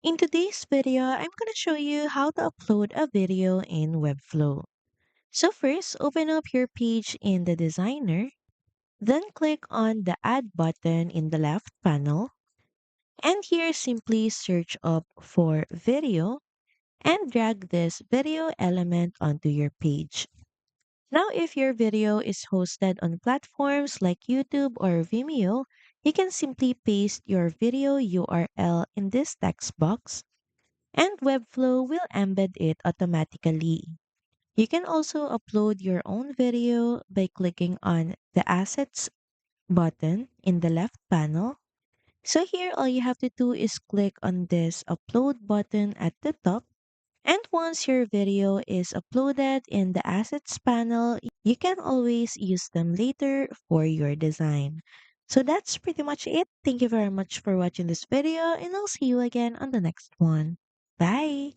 In today's video, I'm going to show you how to upload a video in Webflow. So first, open up your page in the designer, then click on the add button in the left panel, and here simply search up for video and drag this video element onto your page. Now, if your video is hosted on platforms like YouTube or Vimeo, you can simply paste your video URL in this text box and Webflow will embed it automatically. You can also upload your own video by clicking on the Assets button in the left panel. So here all you have to do is click on this upload button at the top. And once your video is uploaded in the Assets panel, you can always use them later for your design. So that's pretty much it. Thank you very much for watching this video and I'll see you again on the next one. Bye!